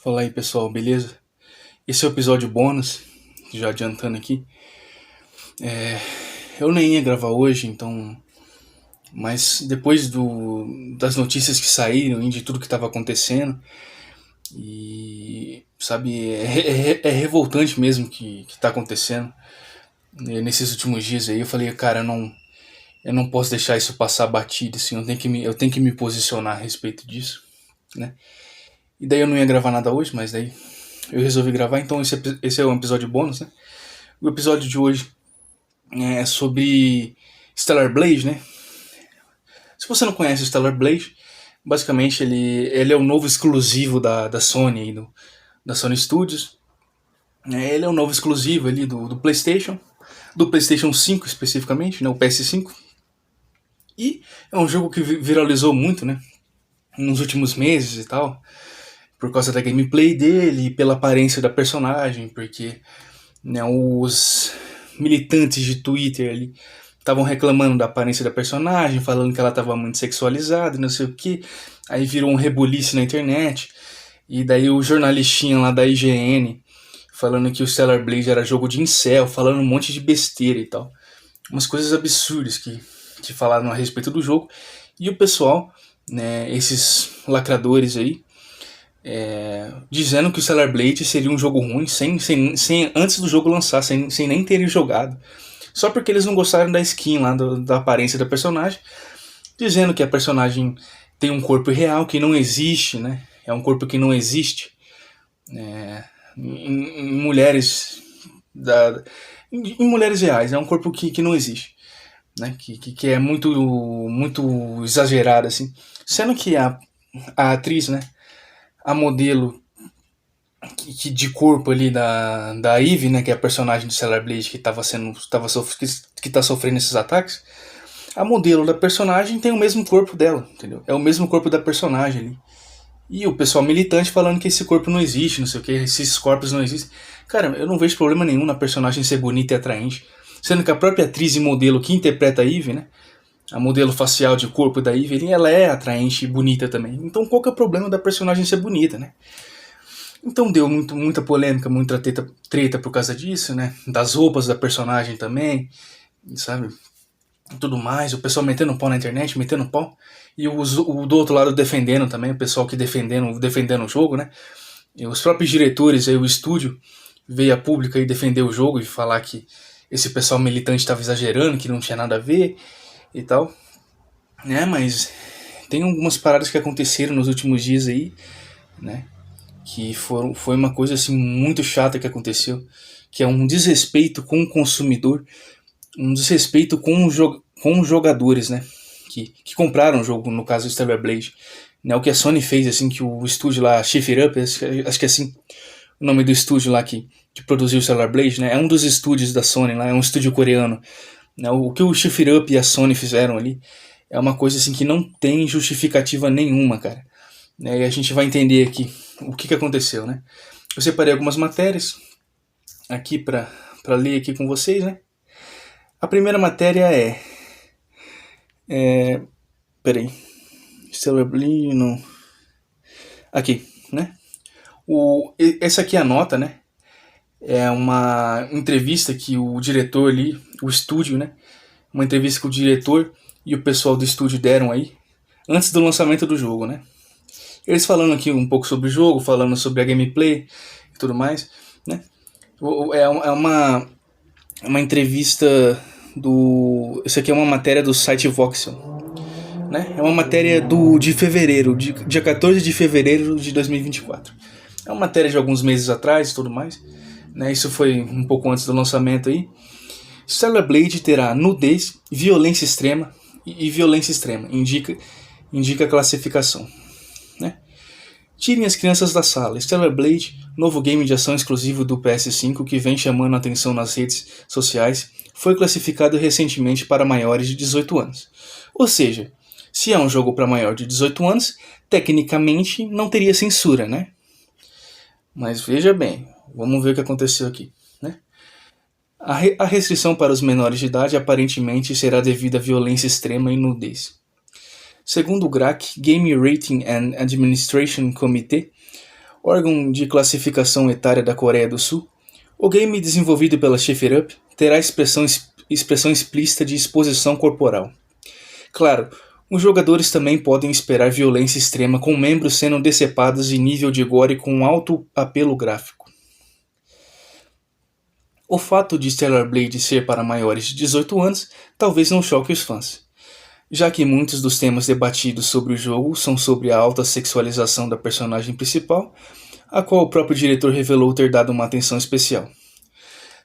Fala aí pessoal, beleza? Esse é o episódio bônus, já adiantando aqui. Eu nem ia gravar hoje, então. Mas depois das notícias que saíram e de tudo que estava acontecendo, e sabe, é revoltante mesmo que tá acontecendo. E nesses últimos dias aí eu falei, cara, eu não posso deixar isso passar batido, assim, eu tenho que me posicionar a respeito disso, né? E daí eu não ia gravar nada hoje, mas daí eu resolvi gravar, então esse é um episódio bônus, né? O episódio de hoje é sobre Stellar Blade, né? Se você não conhece o Stellar Blade, basicamente ele é o novo exclusivo da Sony, aí, da Sony Studios. Ele é o novo exclusivo ali do PlayStation 5 especificamente, né, o PS5. E é um jogo que viralizou muito, né, nos últimos meses e tal, por causa da gameplay dele e pela aparência da personagem, porque né, os militantes de Twitter ali estavam reclamando da aparência da personagem, falando que ela estava muito sexualizada e não sei o que. Aí virou um rebuliço na internet. E daí o jornalistinha lá da IGN falando que o Stellar Blade era jogo de incel, falando um monte de besteira e tal. Umas coisas absurdas que falaram a respeito do jogo. E o pessoal, né, esses lacradores aí, dizendo que o Stellar Blade seria um jogo ruim sem antes do jogo lançar, sem nem terem jogado. Só porque eles não gostaram da skin lá, da aparência da personagem, dizendo que a personagem tem um corpo real que não existe, né? É um corpo que não existe em mulheres em mulheres reais, é um corpo que não existe, né? Que é muito exagerado assim, sendo que a atriz, né? A modelo de corpo ali da Eve, né, que é a personagem de Stellar Blade que tá sofrendo esses ataques, a modelo da personagem tem o mesmo corpo dela, entendeu? É o mesmo corpo da personagem ali. E o pessoal militante falando que esse corpo não existe, não sei o que, esses corpos não existem. Cara, eu não vejo problema nenhum na personagem ser bonita e atraente, sendo que a própria atriz e modelo que interpreta a Eve, né, a modelo facial de corpo da Eve, ela é atraente e bonita também. Então qual que é o problema da personagem ser bonita, né? Então deu muita polêmica, muita treta por causa disso, né? Das roupas da personagem também, sabe? Tudo mais, o pessoal metendo pau na internet, metendo pau. E o do outro lado defendendo também, o pessoal que defendendo o jogo, né? E os próprios diretores, aí, o estúdio, veio a público e defender o jogo e falar que esse pessoal militante estava exagerando, que não tinha nada a ver e tal. Né? Mas tem algumas paradas que aconteceram nos últimos dias aí, né? Que foi uma coisa assim muito chata que aconteceu, que é um desrespeito com o consumidor, um desrespeito com os jogadores, né, que compraram o jogo, no caso do Stellar Blade, né, o que a Sony fez, assim, que o estúdio lá, Shift It Up, acho que é assim o nome do estúdio lá que produziu o Stellar Blade, né, é um dos estúdios da Sony lá, é um estúdio coreano, né, o que o Shift It Up e a Sony fizeram ali é uma coisa assim que não tem justificativa nenhuma, cara. E a gente vai entender aqui o que aconteceu, né? Eu separei algumas matérias aqui para ler aqui com vocês, né? A primeira matéria peraí, Stellar Blade, não. Aqui, né? Essa aqui é a nota, né? É uma entrevista que o diretor ali, o estúdio, né? Uma entrevista que o diretor e o pessoal do estúdio deram aí antes do lançamento do jogo, né? Eles falando aqui um pouco sobre o jogo, falando sobre a gameplay e tudo mais, né? É uma entrevista do... Isso aqui é uma matéria do site Voxel, né? É uma matéria de fevereiro, dia 14 de fevereiro de 2024. É uma matéria de alguns meses atrás e tudo mais, né? Isso foi um pouco antes do lançamento aí. Stellar Blade terá nudez, violência extrema e violência extrema, indica a classificação. Né? Tirem as crianças da sala. Stellar Blade, novo game de ação exclusivo do PS5 que vem chamando a atenção nas redes sociais, foi classificado recentemente para maiores de 18 anos. Ou seja, se é um jogo para maior de 18 anos, tecnicamente não teria censura, né? Mas veja bem, vamos ver o que aconteceu aqui. Né? A restrição para os menores de idade aparentemente será devido à violência extrema e nudez. Segundo o GRAC, Game Rating and Administration Committee, órgão de classificação etária da Coreia do Sul, o game desenvolvido pela Shaper Up terá expressão explícita de exposição corporal. Claro, os jogadores também podem esperar violência extrema com membros sendo decepados em nível de gore com alto apelo gráfico. O fato de Stellar Blade ser para maiores de 18 anos talvez não choque os fãs, já que muitos dos temas debatidos sobre o jogo são sobre a alta sexualização da personagem principal, a qual o próprio diretor revelou ter dado uma atenção especial.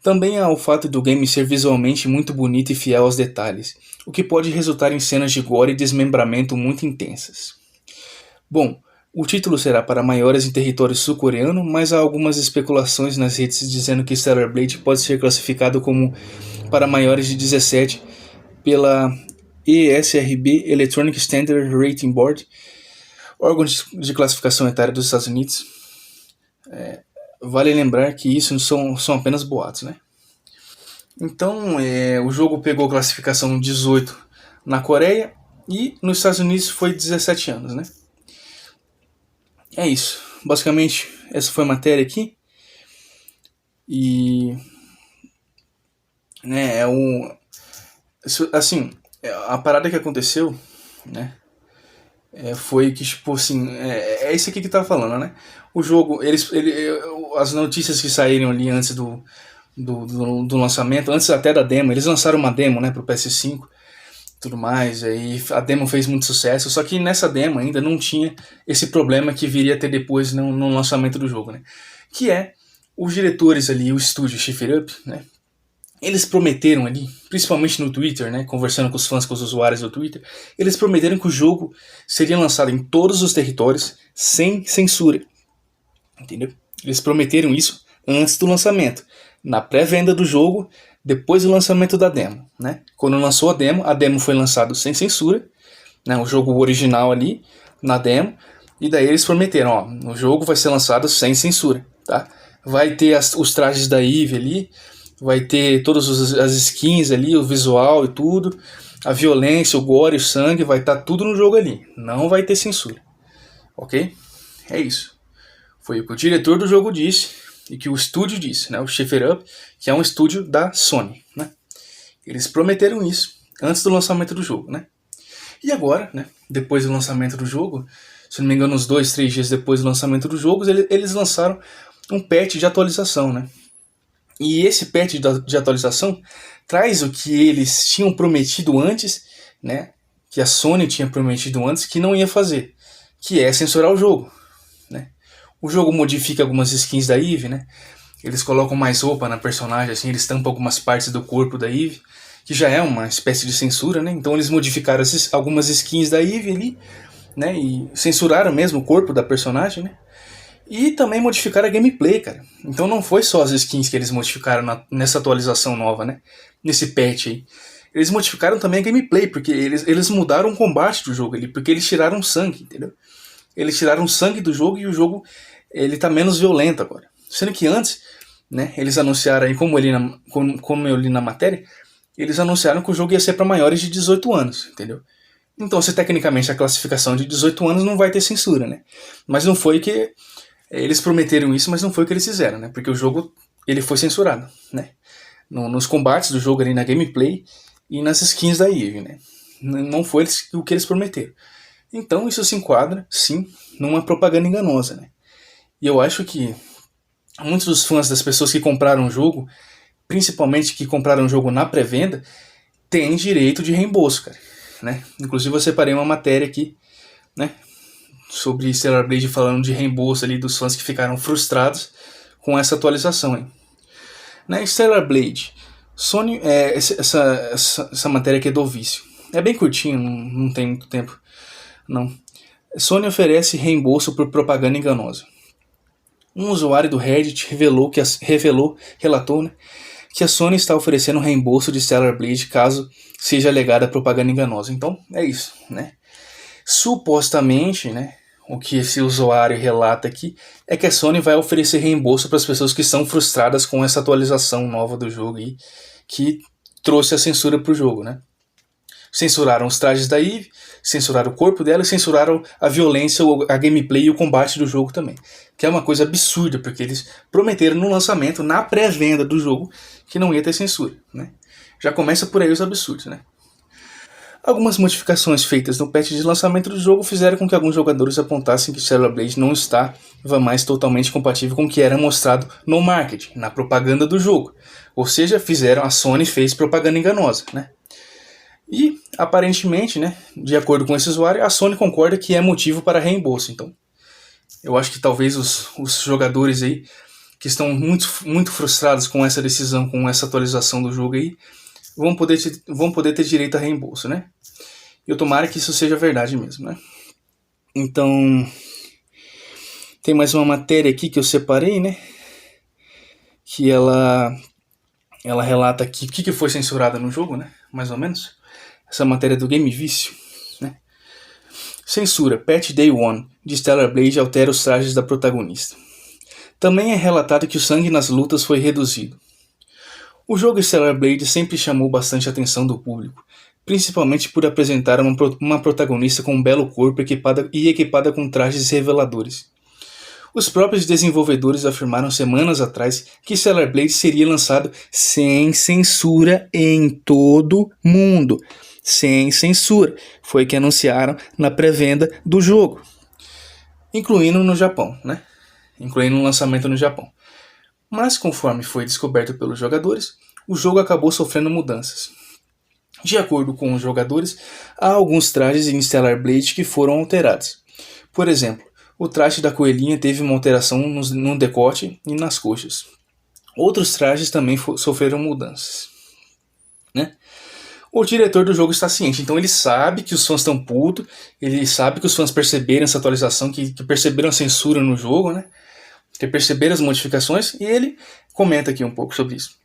Também há o fato do game ser visualmente muito bonito e fiel aos detalhes, o que pode resultar em cenas de gore e desmembramento muito intensas. Bom, o título será para maiores em território sul-coreano, mas há algumas especulações nas redes dizendo que Stellar Blade pode ser classificado como para maiores de 17 pela ESRB Electronic Standard Rating Board, órgão de classificação etária dos Estados Unidos. Vale lembrar que isso são apenas boatos, né? Então, o jogo pegou classificação 18 na Coreia e nos Estados Unidos foi 17 anos, né? É isso. Basicamente, essa foi a matéria aqui. E... né, assim, a parada que aconteceu, né? Foi que, tipo assim, é isso aqui que tá falando, né? O jogo, as notícias que saíram ali antes do lançamento, antes até da demo, eles lançaram uma demo, né, pro PS5, tudo mais, aí a demo fez muito sucesso, só que nessa demo ainda não tinha esse problema que viria a ter depois no lançamento do jogo, né? Que é, os diretores ali, o estúdio Shaper Up, né? Eles prometeram ali, principalmente no Twitter, né, conversando com os fãs, com os usuários do Twitter, eles prometeram que o jogo seria lançado em todos os territórios sem censura. Entendeu? Eles prometeram isso antes do lançamento, na pré-venda do jogo, depois do lançamento da demo, né? Quando lançou a demo foi lançado sem censura, né, o jogo original ali, na demo, e daí eles prometeram, ó, o jogo vai ser lançado sem censura, tá? Vai ter os trajes da Eve ali, vai ter todas as skins ali, o visual e tudo, a violência, o gore, o sangue, vai estar tudo no jogo ali, não vai ter censura, ok? É isso. Foi o que o diretor do jogo disse e que o estúdio disse, né? O Shaper Up, que é um estúdio da Sony, né? Eles prometeram isso antes do lançamento do jogo, né? E agora, né? Depois do lançamento do jogo, se não me engano, uns 2, 3 dias depois do lançamento do jogo, eles lançaram um patch de atualização, né? E esse patch de atualização traz o que eles tinham prometido antes, né? Que a Sony tinha prometido antes que não ia fazer, que é censurar o jogo. O jogo modifica algumas skins da Eve, né? Eles colocam mais roupa na personagem, assim, eles tampam algumas partes do corpo da Eve, que já é uma espécie de censura, né? Então eles modificaram algumas skins da Eve ali, né? E censuraram mesmo o corpo da personagem, né? E também modificaram a gameplay, cara. Então não foi só as skins que eles modificaram nessa atualização nova, né? Nesse patch aí. Eles modificaram também a gameplay, porque eles mudaram o combate do jogo ali, porque eles tiraram sangue, entendeu? Eles tiraram sangue do jogo e o jogo ele tá menos violento agora. Sendo que antes, né, eles anunciaram aí, como eu li na matéria, eles anunciaram que o jogo ia ser para maiores de 18 anos, entendeu? Então, se tecnicamente a classificação de 18 anos não vai ter censura, né? Mas não foi que eles prometeram isso, mas não foi o que eles fizeram, né? Porque o jogo ele foi censurado, né? Nos combates do jogo ali na gameplay e nas skins da Eve, né? Não foi o que eles prometeram. Então isso se enquadra, sim, numa propaganda enganosa, né? E eu acho que muitos dos fãs das pessoas que compraram o jogo, principalmente que compraram o jogo na pré-venda, têm direito de reembolso, cara, né? Inclusive eu separei uma matéria aqui, né, sobre Stellar Blade falando de reembolso ali dos fãs que ficaram frustrados com essa atualização aí. Né, Stellar Blade, Sony, essa matéria aqui é do Vício. É bem curtinho, não tem muito tempo, não. Sony oferece reembolso por propaganda enganosa. Um usuário do Reddit relatou, né, que a Sony está oferecendo reembolso de Stellar Blade caso seja alegada propaganda enganosa. Então, é isso, né? Supostamente, né, o que esse usuário relata aqui é que a Sony vai oferecer reembolso para as pessoas que estão frustradas com essa atualização nova do jogo aí, que trouxe a censura para o jogo, né? Censuraram os trajes da Eve, Censuraram o corpo dela e censuraram a violência, a gameplay e o combate do jogo também. Que é uma coisa absurda, porque eles prometeram no lançamento, na pré-venda do jogo, que não ia ter censura, né? Já começa por aí os absurdos, né? Algumas modificações feitas no patch de lançamento do jogo fizeram com que alguns jogadores apontassem que Stellar Blade não estava mais totalmente compatível com o que era mostrado no marketing, na propaganda do jogo. Ou seja, a Sony fez propaganda enganosa, né? E, aparentemente, né, de acordo com esse usuário, a Sony concorda que é motivo para reembolso. Então, eu acho que talvez os jogadores aí que estão muito frustrados com essa decisão, com essa atualização do jogo aí, vão poder ter direito a reembolso, né? E eu tomara que isso seja verdade mesmo, né? Então, tem mais uma matéria aqui que eu separei, né? Que ela relata aqui o que foi censurado no jogo, né? Mais ou menos. Essa matéria é do Game Vício, né? Censura, Patch Day 1 de Stellar Blade altera os trajes da protagonista. Também é relatado que o sangue nas lutas foi reduzido. O jogo Stellar Blade sempre chamou bastante a atenção do público, principalmente por apresentar uma protagonista com um belo corpo equipada com trajes reveladores. Os próprios desenvolvedores afirmaram semanas atrás que Stellar Blade seria lançado sem censura em todo mundo. Sem censura. Foi o que anunciaram na pré-venda do jogo. Incluindo no Japão, né? Incluindo o lançamento no Japão. Mas, conforme foi descoberto pelos jogadores, o jogo acabou sofrendo mudanças. De acordo com os jogadores, há alguns trajes em Stellar Blade que foram alterados. Por exemplo, o traje da coelhinha teve uma alteração no decote e nas coxas. Outros trajes também sofreram mudanças, né? O diretor do jogo está ciente, então ele sabe que os fãs estão putos, ele sabe que os fãs perceberam essa atualização, que perceberam a censura no jogo, né? Que perceberam as modificações, e ele comenta aqui um pouco sobre isso.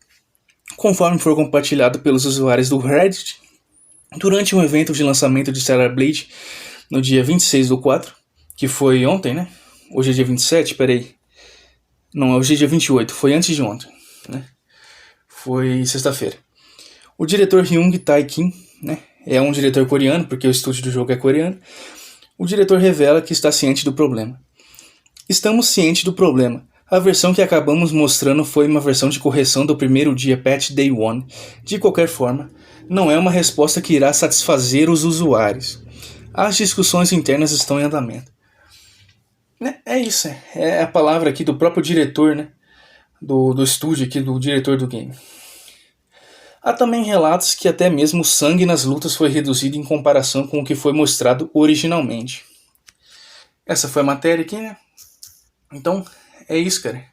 Conforme foi compartilhado pelos usuários do Reddit, durante um evento de lançamento de Stellar Blade, no dia 26/4, que foi ontem, né? Hoje é dia 27, peraí. Não, hoje é dia 28, foi antes de ontem, né? Foi sexta-feira. O diretor Hyung Tae-kim, né? É um diretor coreano, porque o estúdio do jogo é coreano. O diretor revela que está ciente do problema. Estamos cientes do problema. A versão que acabamos mostrando foi uma versão de correção do primeiro dia Patch Day 1. De qualquer forma, não é uma resposta que irá satisfazer os usuários. As discussões internas estão em andamento. É isso, é a palavra aqui do próprio diretor, né? Do estúdio aqui, do diretor do game. Há também relatos que até mesmo o sangue nas lutas foi reduzido em comparação com o que foi mostrado originalmente. Essa foi a matéria aqui, né? Então, é isso, cara.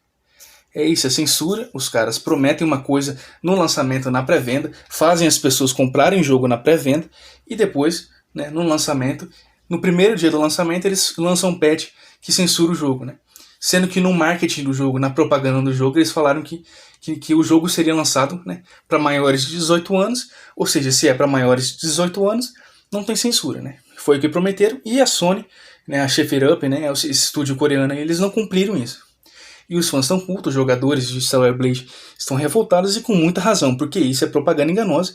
É isso, é censura. Os caras prometem uma coisa no lançamento, na pré-venda, fazem as pessoas comprarem o jogo na pré-venda e depois, né, no lançamento, no primeiro dia do lançamento, eles lançam um patch que censura o jogo, né? Sendo que no marketing do jogo, na propaganda do jogo, eles falaram que o jogo seria lançado, né, para maiores de 18 anos, ou seja, se é para maiores de 18 anos, não tem censura, né? Foi o que prometeram, e a Sony, né, a Chef It Up, né, esse estúdio coreano, eles não cumpriram isso. E os fãs estão putos, os jogadores de Stellar Blade estão revoltados e com muita razão, porque isso é propaganda enganosa.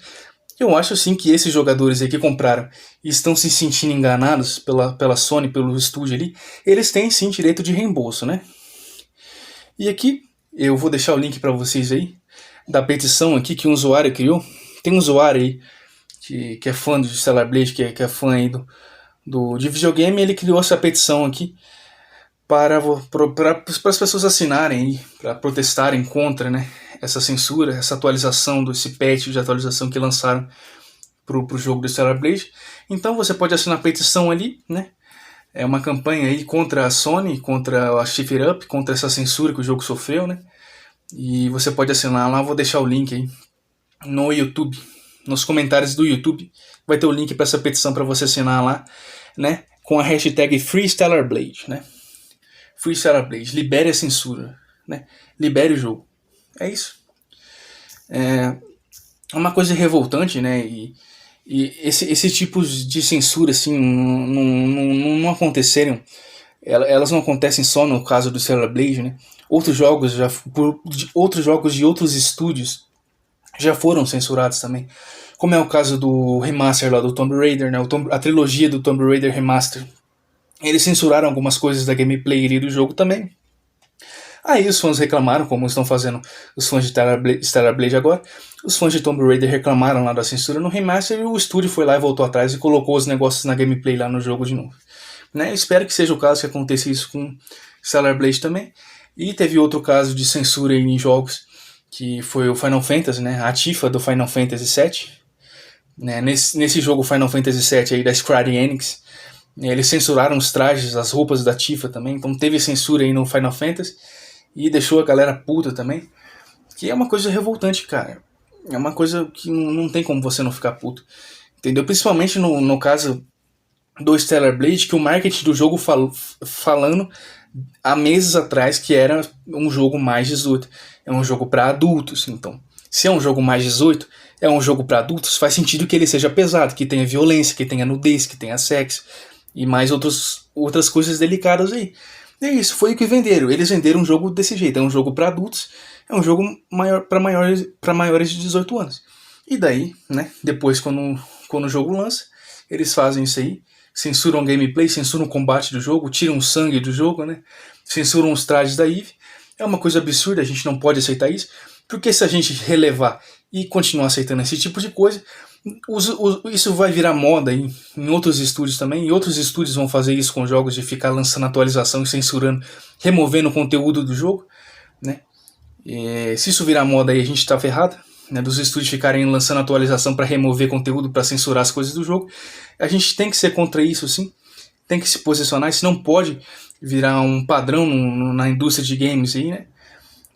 Eu acho assim que esses jogadores aí que compraram e estão se sentindo enganados pela Sony, pelo estúdio ali, eles têm sim direito de reembolso, né? E aqui eu vou deixar o link para vocês aí da petição aqui que um usuário criou. Tem um usuário aí que é fã de Stellar Blade, que é fã aí de videogame, ele criou essa petição aqui para as pessoas assinarem, para protestarem contra, né, essa censura, essa atualização desse patch de atualização que lançaram para o jogo do Stellar Blade. Então você pode assinar a petição ali, né? É uma campanha aí contra a Sony, contra a Chef It Up, contra essa censura que o jogo sofreu, né? E você pode assinar lá, vou deixar o link aí no YouTube, nos comentários do YouTube, vai ter o link para essa petição para você assinar lá, né? Com a hashtag FreeStellarBlade, né? Free Stellar Blade, libere a censura, né? Libere o jogo. É isso. É uma coisa revoltante, né? E esse tipo de censura assim não aconteceram. Elas não acontecem só no caso do Stellar Blade, né? Outros jogos de outros estúdios já foram censurados também, como é o caso do remaster lá do Tomb Raider, né, a trilogia do Tomb Raider Remaster. Eles censuraram algumas coisas da gameplay ali do jogo também. Aí os fãs reclamaram, como estão fazendo os fãs de Stellar Blade agora. Os fãs de Tomb Raider reclamaram lá da censura no remaster e o estúdio foi lá e voltou atrás e colocou os negócios na gameplay lá no jogo de novo. Né? Espero que seja o caso, que aconteça isso com Stellar Blade também. E teve outro caso de censura em jogos, que foi o Final Fantasy, né? A Tifa do Final Fantasy VII. Né? Nesse jogo Final Fantasy VII aí da Square Enix, eles censuraram os trajes, as roupas da Tifa também. Então teve censura aí no Final Fantasy. E deixou a galera puta também. Que é uma coisa revoltante, cara. É uma coisa que não tem como você não ficar puto. Entendeu? Principalmente no caso do Stellar Blade, que o marketing do jogo falando há meses atrás que era um jogo mais 18. É um jogo para adultos, então. Se é um jogo mais 18, é um jogo para adultos, faz sentido que ele seja pesado, que tenha violência, que tenha nudez, que tenha sexo e mais outras coisas delicadas aí. E é isso, foi o que venderam. Eles venderam um jogo desse jeito. É um jogo para adultos, é um jogo para maiores de 18 anos. E daí, né, depois quando o jogo lança, eles fazem isso aí, censuram o gameplay, censuram o combate do jogo, tiram o sangue do jogo, né, censuram os trajes da Eve. É uma coisa absurda, a gente não pode aceitar isso, porque se a gente relevar e continuar aceitando esse tipo de coisa, isso vai virar moda em outros estúdios também, e outros estúdios vão fazer isso com jogos, de ficar lançando atualização e censurando, removendo o conteúdo do jogo, né? E se isso virar moda aí, a gente tá ferrado, né? Dos estúdios ficarem lançando atualização para remover conteúdo, para censurar as coisas do jogo. A gente tem que ser contra isso, sim, tem que se posicionar, isso não pode virar um padrão na indústria de games aí, né?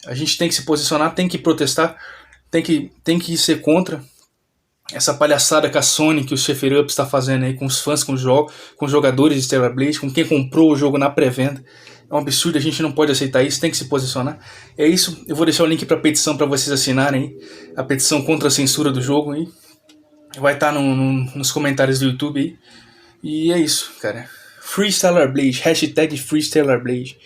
A gente tem que se posicionar, tem que protestar, tem que ser contra essa palhaçada que a Sony, que o Sheffer Up está fazendo aí com os fãs, com os jogadores de Stellar Blade, com quem comprou o jogo na pré-venda. É um absurdo, a gente não pode aceitar isso, tem que se posicionar. É isso, eu vou deixar o link para a petição para vocês assinarem aí, a petição contra a censura do jogo aí. Vai estar nos comentários do YouTube aí. E é isso, cara. Free Stellar Blade, hashtag Free Stellar Blade,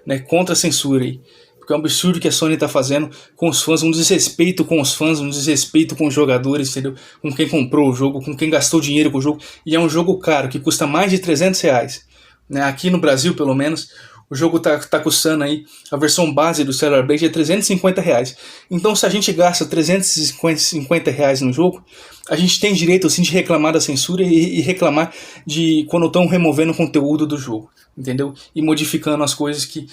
né, contra a censura aí. Porque é um absurdo que a Sony tá fazendo com os fãs, um desrespeito com os fãs, um desrespeito com os jogadores, entendeu? Com quem comprou o jogo, com quem gastou dinheiro com o jogo. E é um jogo caro, que custa mais de R$300. Né? Aqui no Brasil, pelo menos, o jogo tá custando aí, a versão base do Stellar Blade é R$350. Então se a gente gasta R$350 no jogo, a gente tem direito assim de reclamar da censura e reclamar de quando estão removendo o conteúdo do jogo, entendeu? E modificando as coisas que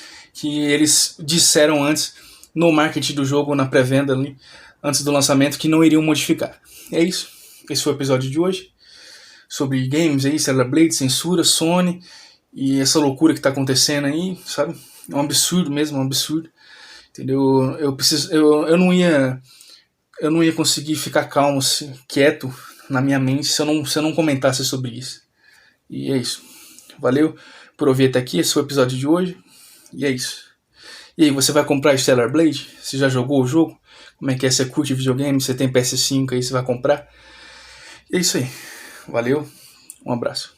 eles disseram antes no marketing do jogo, na pré-venda ali, antes do lançamento, que não iriam modificar. É isso, esse foi o episódio de hoje, sobre games aí, Stellar Blade, censura, Sony e essa loucura que tá acontecendo aí, sabe? É um absurdo mesmo, é um absurdo, entendeu? Eu não ia conseguir ficar calmo, quieto na minha mente se eu não comentasse sobre isso. E é isso. Valeu por ouvir até aqui, esse foi o episódio de hoje. E é isso. E aí, você vai comprar Stellar Blade? Você já jogou o jogo? Como é que é? Você curte videogame? Você tem PS5 aí, você vai comprar? E é isso aí. Valeu, um abraço.